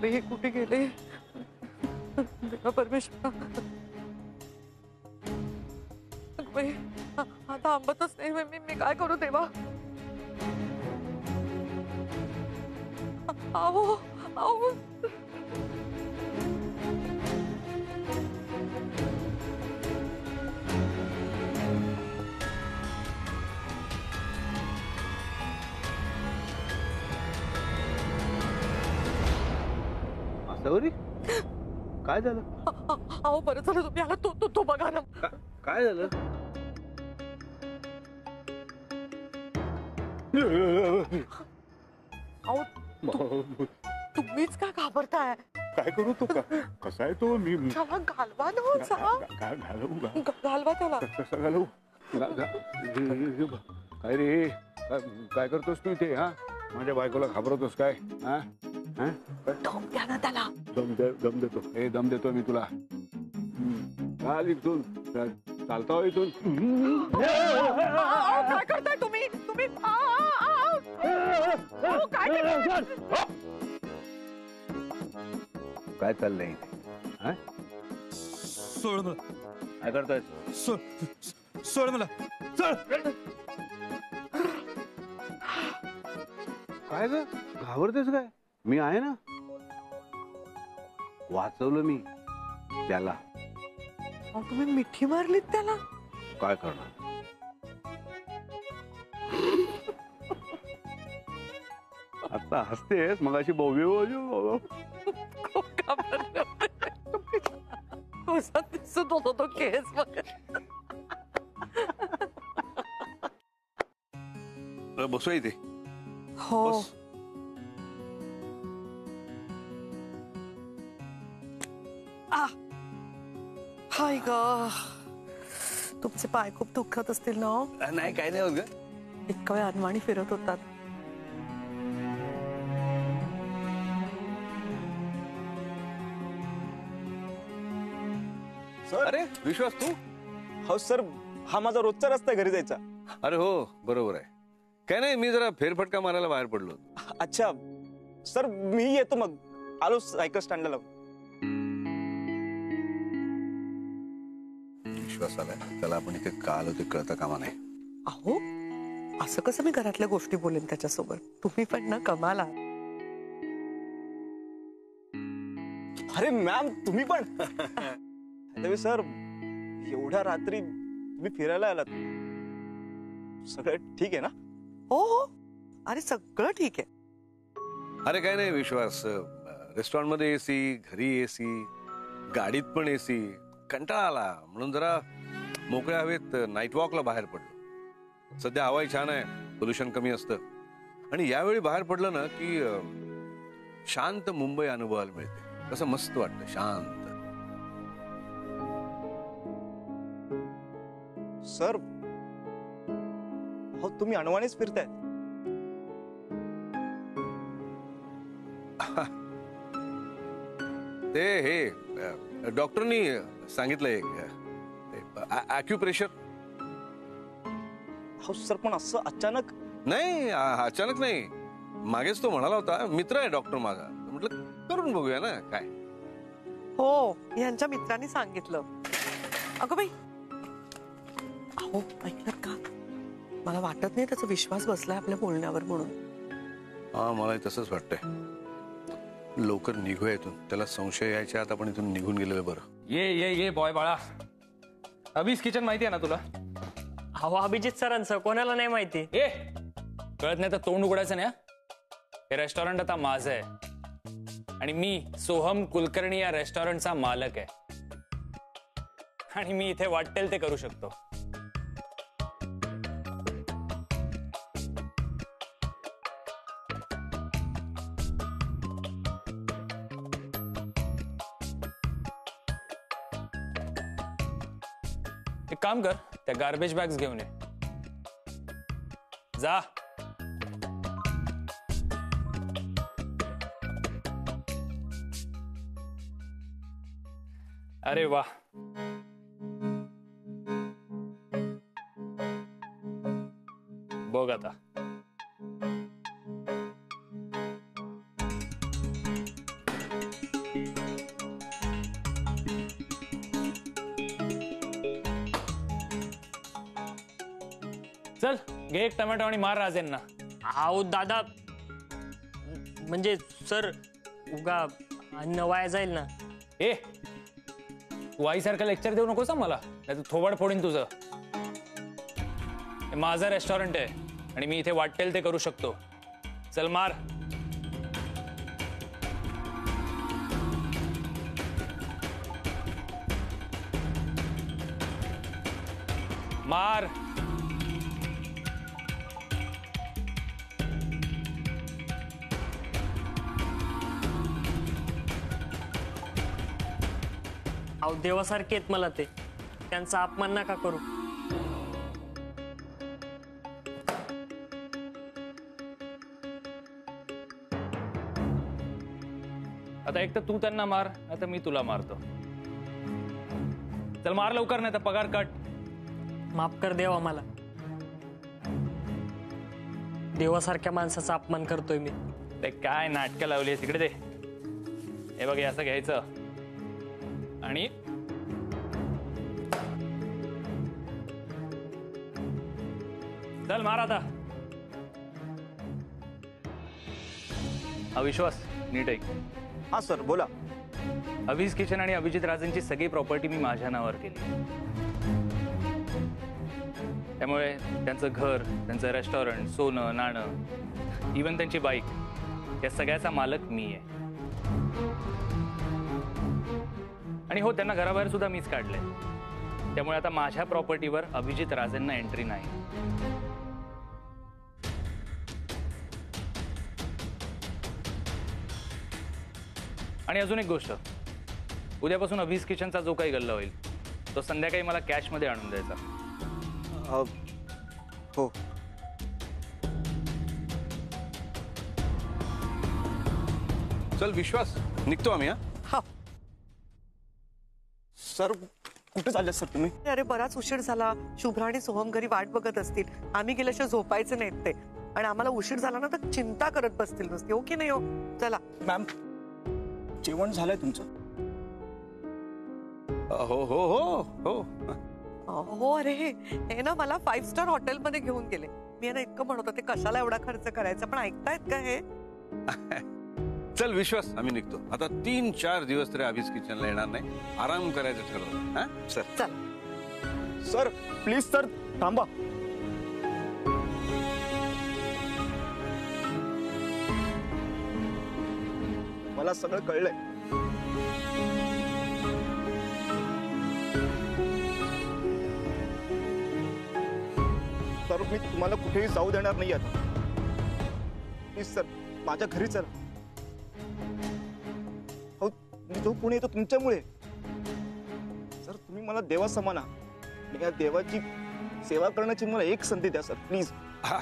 बापरे, हे कुठे गेले देवा परमेश्वरा. बाई, हा थांबतच नाही. मी काय करू देवा. आओ आओ. सवरी काय झालं? अहो बरं झालं तुम्ही आला. तो बघा ना. काय झालं? अहो तुम्हीच का घाबरताय? काय करू तो? कसा आहे तो? मी त्याला घालवा ना. घालवू घालवा त्याला. कसं घालवू? काय रे, काय करतोस तू इथे? हा, माझ्या बायकोला घाबरतोस काय? हा, दम द्या ना त्याला. दम देतो. दम देतो मी तुला. चाल इथून, चालता हो इथून. काय करताय तुम्ही? काय चाललंय? सोड मला. काय करताय? सोड मला. काय ग, घाबरतेस काय? मी आहे ना. वाचवलं मी त्याला. तुम्ही मिठी मारलीत त्याला. काय करणार? आता हसतेस, मग अशी दिसत होता तो केस. बसू इथे. हो. हाय ग, तुमचे पाय खूप दुखत असतील ना? नाही, काय नाही होत ग. इतका वेळ अनवाणी फिरत होतात. अरे विश्वास, तू? हो सर, हा माझा रोजचा रस्ता घरी जायचा. अरे हो, बरोबर आहे. काय नाही, मी जरा फेरफटका मारायला बाहेर पडलो. अच्छा सर, मी येतो मग. आलो सायकल स्टँडला लावून. विश्वास आलाय त्याला. आपण इथे का आलो ते कळतं कामा नाही. अहो असं कसं मी घरातल्या गोष्टी बोलेन त्याच्यासोबत? तुम्ही पण ना कमाल आहात. अरे मॅम, तुम्ही पण. सर, एवढ्या रात्री तुम्ही फिरायला आलात, सगळं ठीक आहे ना? हो, अरे सगळं ठीक आहे. अरे काय नाही विश्वास, रेस्टॉरंट मध्ये एसी, घरी एसी, गाडीत पण एसी. कंटाळा आला म्हणून जरा मोकळ्या हवेत नाईट वॉकला बाहेर पडलो. सध्या हवाई छान आहे, पोल्युशन कमी असतं. आणि यावेळी बाहेर पडलं ना की शांत मुंबई अनुभवायला मिळते. कसं मस्त वाटतं, शांत. सर, हो तुम्ही अनवाणीच फिरताय. ते हे डॉक्टरनी सांगितलंय, ॲक्युप्रेशर. हो सर, पण असं अचानक? नाही, अचानक नाही. मागेच तो म्हणाला होता, मित्र आहे डॉक्टर माझा. म्हटलं करून बघूया ना काय. हो, यांच्या मित्रांनी सांगितलं. अगं बाई, अहो ऐकलं का? मला वाटत नाही त्याचा विश्वास बसलाय आपल्या बोलण्यावर म्हणून. हा, मला तसंच वाटतंय. लवकर निघूया इथून. त्याला संशय यायच्या आत आपण इथून निघून गेलेलं बरं. ये बॉय बाळा. अभिज किचन माहिती आहे ना तुला? अहो अभिजित सरांचं कोणाला नाही माहिती. कळत नाही तर तोंड उघडायचं नाही. हे रेस्टॉरंट आता माझं आहे आणि मी सोहम कुलकर्णी या रेस्टॉरंटचा मालक आहे. आणि मी इथे वाटेल ते करू शकतो. एक काम कर, त्या गार्बेज बॅग्स घेऊन ये. जा. अरे वाह, बघ आता. चल घे एक टोमॅटो आणि मार राजेंना. अहो दादा, म्हणजे सर उगा अन्न वाया जाईल ना. ए तू आईसारखं लेक्चर देऊ नकोस मला, नाही तर थोबाड फोडीन तुझं. हे माझं रेस्टॉरंट आहे आणि मी इथे वाटेल ते करू शकतो. चल मार. मार. अहो देवासारखे आहेत मला ते, त्यांचा अपमान नका करू. आता एक तर तू त्यांना मार, नाही तर मी तुला मारतो. चल मार लवकर, नाही तर पगार कट. माफ कर देवा मला, देवासारख्या माणसाचा अपमान करतोय मी. ते काय नाटकं लावली तिकडे ते. हे बघ, हे असं घ्यायचं आणि चल मार आता. अविश्वास नीट ऐक. हा सर बोला. अभिज किचन आणि अभिजित राजेंची सगळी प्रॉपर्टी मी माझ्या नावावर केली. त्यामुळे त्यांचं घर, त्यांचं रेस्टॉरंट, सोनं नाणं, इवन त्यांची बाईक, या सगळ्याचा मालक मी आहे. आणि हो, त्यांना घराबाहेर सुद्धा मीच काढलंय. त्यामुळे आता माझ्या प्रॉपर्टीवर अभिजित राजेंना एंट्री नाही. आणि अजून एक गोष्ट, उद्यापासून अभिज किचनचा जो काही गल्ला होईल तो संध्याकाळी मला कॅशमध्ये आणून द्यायचा. हो. चल विश्वास, निघतो आम्ही. हा. सर कुठे चालले सर तुम्ही? अरे बराच उशीर झाला. शुभ्रा आणि सोहम घरी वाट बघत असतील. आम्ही गेल्याशिवाय झोपायचे नाहीत ते, आणि आम्हाला उशीर झाला ना तर चिंता करत बसतील नुसती. हो की नाही? हो चला. मॅम जेवण झालंय तुमचं? हो हो हो हो. हो अरे हे ना मला 5 स्टार हॉटेलमध्ये घेऊन गेले. मी ना इतकं म्हणत होते कशाला एवढा खर्च करायचा, पण ऐकतायत का हे? चल विश्वास, आम्ही निघतो आता. 3-4 दिवस तरी अभिज किचनला येणार नाही. आराम करायचं ठरवलं. हा सर. चल. सर प्लीज सर थांबा. मला सगळं कळलंय. सर मी तुम्हाला कुठेही जाऊ देणार नाही आता. प्लीज सर माझ्या घरी चला. हो मी जो पुणे येतो तुमच्यामुळे. सर तुम्ही मला देवा समाना, या देवाची सेवा करण्याची मला एक संधी द्या सर प्लीज.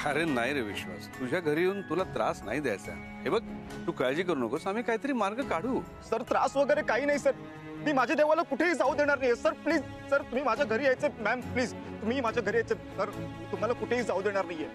अरे नाही रे विश्वास, तुझ्या घरी येऊन तुला त्रास नाही द्यायचा. हे बघ, तू काळजी करू नकोस, आम्ही काहीतरी मार्ग काढू. सर त्रास वगैरे काही नाही सर. मी माझ्या देवाला कुठेही जाऊ देणार नाही सर. प्लीज सर तुम्ही माझ्या घरी यायचे. मॅम प्लीज तुम्ही माझ्या घरी यायचे सर. तुम्हाला कुठेही जाऊ देणार नाहीये.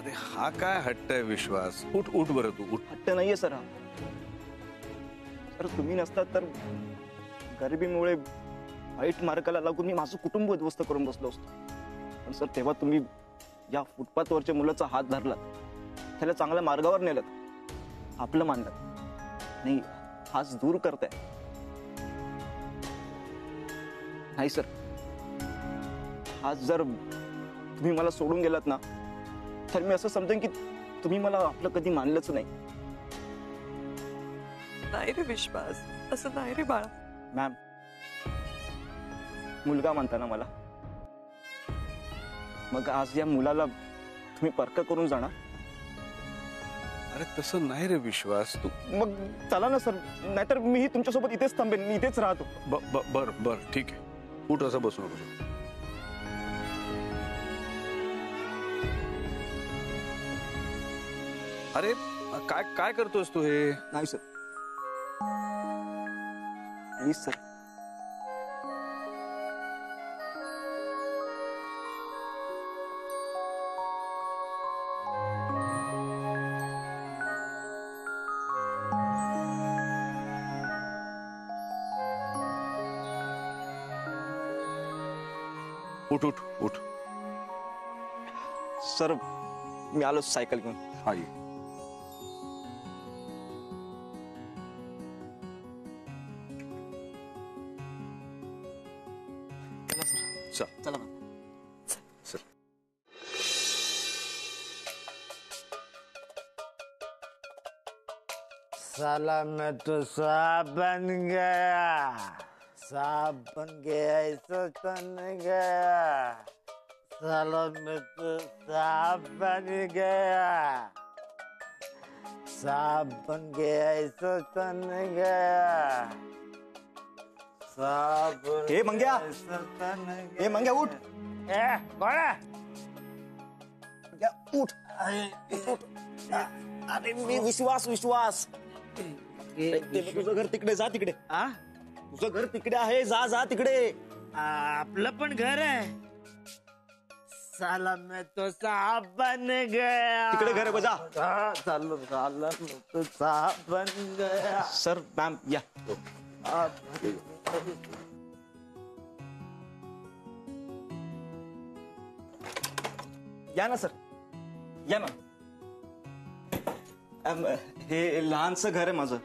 अरे हा काय हट्ट आहे विश्वास? उठ उठ बरं, तू उठ. हट्ट नाहीये सर हा. सर तुम्ही नसतात तर गरिबीमुळे वाईट मार्गाला लागून मी माझं कुटुंब उद्ध्वस्त करून बसलो असतो. पण सर तेव्हा तुम्ही या फुटपाथवरच्या मुलाचा हात धरला, त्याला चांगल्या मार्गावर नेलं, आपलं मानलं नाही, हाच दूर करताय. नाही सर, आज जर तुम्ही मला सोडून गेलात ना तर मी असं समजेन की तुम्ही मला आपलं कधी मानलंच नाही. नाही रे विश्वास, असं नाही रे बाळा. मॅम मुलगा म्हणता ना मला, मग आज या मुलाला तुम्ही परक करून जाणार? अरे तसं नाही रे विश्वास. तू मग चला ना सर, नाहीतर मीही तुमच्यासोबत इथेच थांबेन, मी इथेच राहतो. बर बर ठीक आहे, उठ, असं बसू नको. अरे काय काय करतोस तू हे? नाही सर, प्लीज सर. उठ उठ उठ. सर मी आलो सायकल घेऊन. हा ये. चला सर, चल चला मॅम. चल. साला मैं तो साहब बन गया, साहब बन गया, ऐसा तो नहीं गया. साला मैं तो साहब बन गया, साहब बन गया, ऐसा तो नहीं गया. साहब बन ए, मंग्या. गया, ऐसा तो नहीं ए मंग्या उठ. गया. कौन है? मंग्या, उठ. अरे मी विश्वास विश्वास. ते तुझं घर तिकडे, जा तिकडे. आ? तुझं घर तिकडे आहे, जा जा तिकडे. आपलं पण घर आहे. साला मैं तो साहब बन गया. तिकडे घर आहे, बजा. साला साला मैं तो साहब बन गया. सर मॅम या. या ना सर, या मॅम. हे लहानसं घर आहे माझं.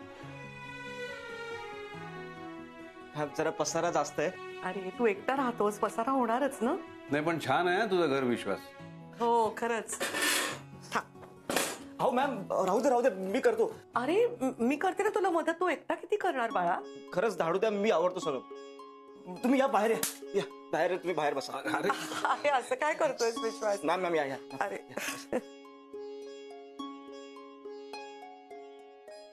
जरा पसारा जास्त आहे. अरे तू एकटा राहतोस, पसारा होणारच ना. नाही पण छान आहे तुझं घर विश्वास. हो खरंच. हो मॅम, राहू दे मी करतो. अरे मी करते ना तुला मदत, तू एकटा किती करणार बाळा. खरंच धाडू द्या, मी आवडतो सगळं. तुम्ही या बाहेर, या बाहेर या, तुम्ही बाहेर बसा. अरे अरे असं काय करतोयस विश्वास. मॅम मॅम या. अरे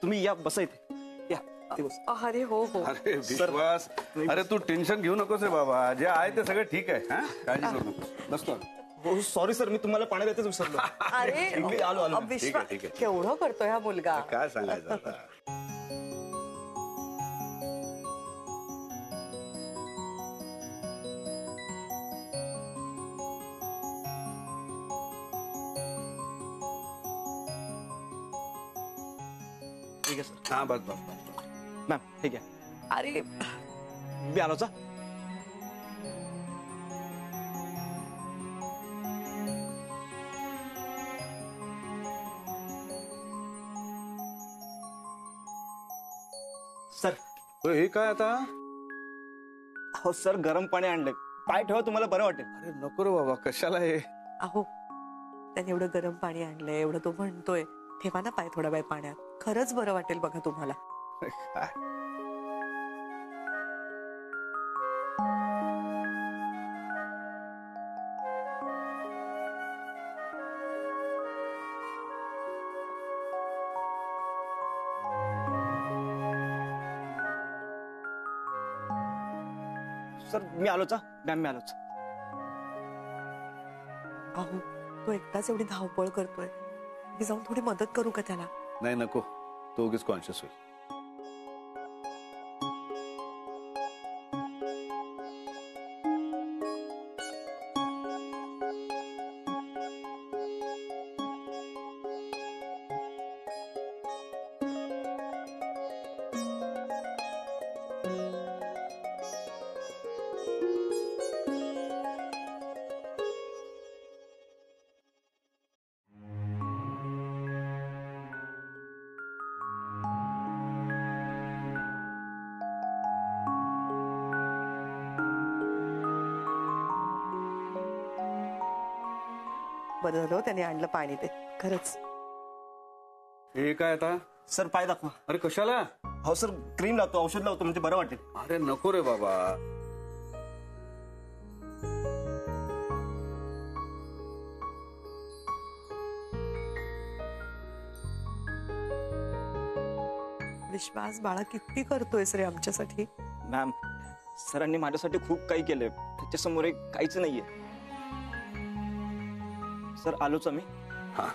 तुम्ही या, बसा इथे. या ते बस. अरे हो हो. अरे विश्वास, अरे तू टेन्शन घेऊ नकोस रे बाबा. जे आहे ते सगळं ठीक आहे. हा काळजी करू नकोस. बसतो. हो सॉरी सर, मी तुम्हाला पाणी देतेच विसरलो. अरे आलो. विश्वास ठीक आहे. केवढं करतोय हा मुलगा. काय सांगायचं आता. ठीक आहे सर. हा बस. मॅम ठीक आहे. अरे मी आलोच. सर. हे काय आता. हो सर, गरम पाणी आणलंय. पाय ठेवा, तुम्हाला बरं वाटेल. अरे नको रे बाबा, कशाला हे. अहो त्याने एवढं गरम पाणी आणलंय, एवढं तो म्हणतोय, ठेवा ना पाय थोडा वेळ पाण्यात, खरंच बरं वाटेल बघा तुम्हाला. काय सर मी आलोच. मॅम मी आलोच. अहो तो एकटाच एवढी धावपळ करतोय, मी जाऊन थोडी मदत करू का त्याला. नाही नको, तो उगीच कॉन्शियस होईल. बरं झालं त्याने आणलं पाणी ते, खरंच. हे काय आता. सर पाय दाखवा. अरे कशाला. हो सर, क्रीम लावतो, औषध लावतो, म्हणजे बरं वाटेल. अरे नको रे बाबा. विश्वास बाळा किती करतोयस रे आमच्यासाठी. मॅम, सरांनी माझ्यासाठी खूप काही केलंय, त्याच्यासमोर एक काहीच नाहीये. सर आलोच आम्ही. हा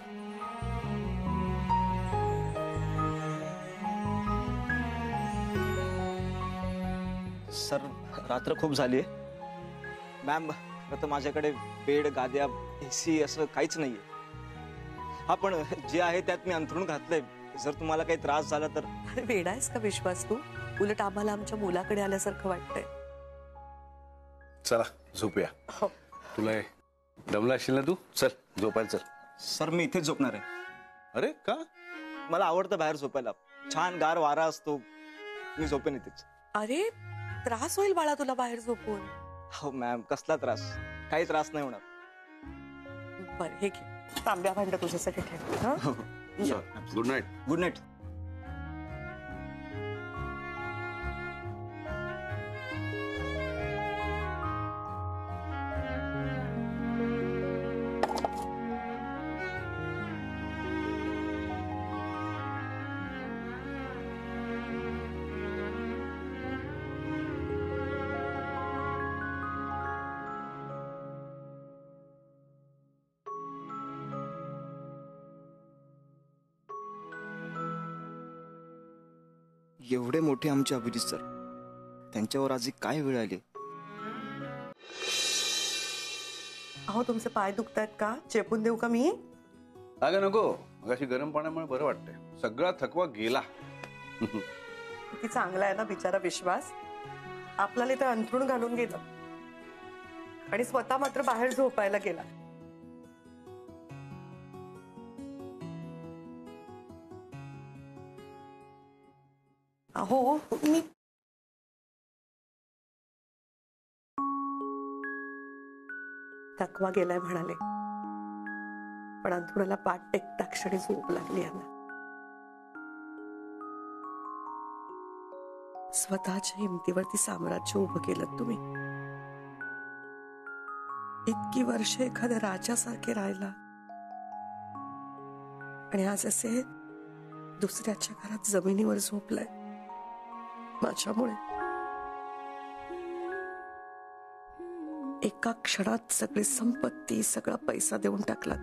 सर, रात्र खूप झालीये. मॅम आता माझ्याकडे बेड, गाद्या, एसी असं काहीच नाहीये. हा पण जे आहे त्यात मी अंथरूण घातलंय. जर तुम्हाला काही त्रास झाला तर. अरे वेडा आहेस का विश्वास तू. उलट आम्हाला आमच्या मुलाकडे आल्यासारखं वाटतंय. चला झोपूया. हो. तुला दमला असशील ना तू, चल झोपायला चल. सर मी इथेच झोपणार आहे. अरे का? मला आवडतं बाहेर झोपायला. छान गार वारा असतो. मी झोपेन इथेच. अरे त्रास होईल बाळा तुला बाहेर झोपून. हो मॅम, कसला त्रास? काही त्रास नाही होणार. बरं हे घे, तांब्या भांड तुझ्यासाठी ठेव. हं? हो, हो. Good night. Good night. एवढे मोठे आमचे अभिजित सर, त्यांच्यावर आज ही काय वेळ आली? अहो तुमचे पाय दुखतायत का? चेपून देऊ का मी? अगं नको, मगाशी गरम पाण्यामुळे बरं वाटतंय. सगळा थकवा गेला. किती चांगला आहे ना बिचारा विश्वास. आपल्याला इथे अंथरूण घालून गेलं आणि स्वतः मात्र बाहेर झोपायला गेला. अहो मी थकवा गेलाय म्हणाले, पण अंथरुणाला पाठ टेकता क्षणी झोप लागली यांना. स्वतःच्या हिमतीवरती साम्राज्य उभं केलं तुम्ही. इतकी वर्ष एखाद्या राजासारखे राहिला आणि आज असे दुसऱ्याच्या घरात जमिनीवर झोपलाय माझ्यामुळे. एका क्षणात सगळी संपत्ती, सगळा पैसा देऊन टाकलात.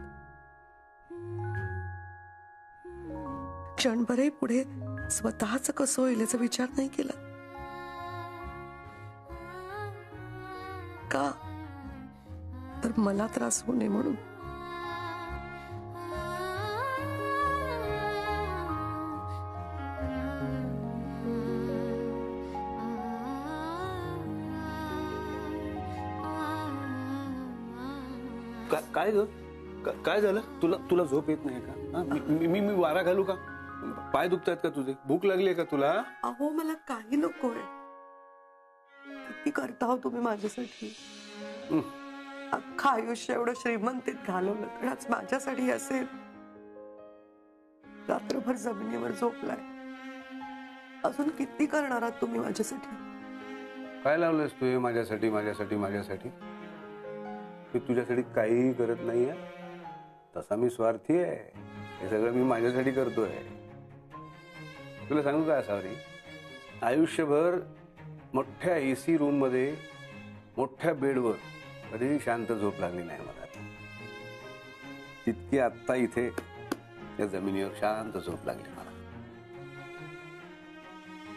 क्षणभरही पुढे स्वतःच कसं होईल याचा विचार नाही केला का? तर मला त्रास होऊ नये म्हणून. काय ग? काय झालं? तुला झोप येत नाही का? हा? मी वारा घालू का? पाय दुखतायत का तुझे? भूक लागली आहे का तुला? अहो मला काही नकोय. किती करता हो तुम्ही माझ्यासाठी. अख्खं आयुष्य एवढं श्रीमंतीत घालवलं तर आज माझ्यासाठी असे रात्रभर जमिनीवर झोपलाय. अजून किती करणार आहात तुम्ही माझ्यासाठी? काय लावलंस तू हे माझ्यासाठी माझ्यासाठी माझ्यासाठी? मी तुझ्यासाठी काहीही करत नाहीये. तसा मी स्वार्थी आहे. हे सगळं मी माझ्यासाठी करतोय. तुला सांगू का सावरी, आयुष्यभर मोठ्या एसी रूम मध्ये मोठ्या बेडवर कधीही शांत झोप लागली नाही मला. तितकी आत्ता इथे या जमिनीवर शांत झोप लागली मला.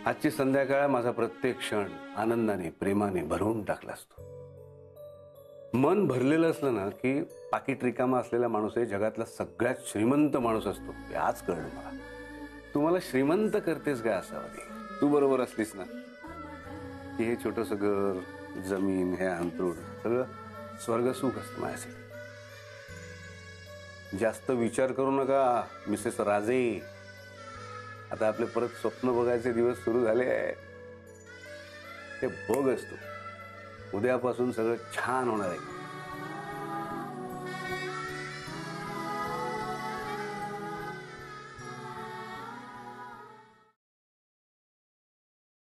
आजची संध्याकाळ माझा प्रत्येक क्षण आनंदाने प्रेमाने भरवून टाकला असतो. मन भरलेलं असलं ना की पाकिट रिकामा असलेला माणूस हे जगातला सगळ्यात श्रीमंत माणूस असतो. हे आज कळलं मला. तू मला श्रीमंत करतेस का असावं? तू बरोबर असलीस ना की हे छोटंसं घर, जमीन, हे अंतरुण सगळं स्वर्ग सुख असतं माझ्यासाठी. जास्त विचार करू नका मिसेस राजे. आता आपले परत स्वप्न बघायचे दिवस सुरू झाले. ते भोग असतो. उद्यापासून सगळं छान होणार आहे.